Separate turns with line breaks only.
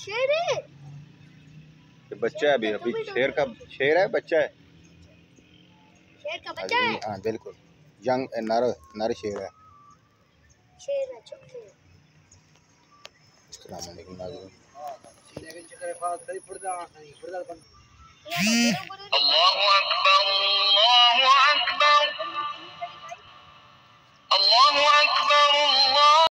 शेर है।
ये बच्चा है अभी शेर है बच्चा है।
शेर का बच्चा है।
हाँ बिल्कुल यंग नर शेर है।
शेर है चुप शेर।
अस्सलाम वालेकुम नाज़रीन।
अल्लाहु अकबर अल्लाहु अकबर अल्लाहु अकबर।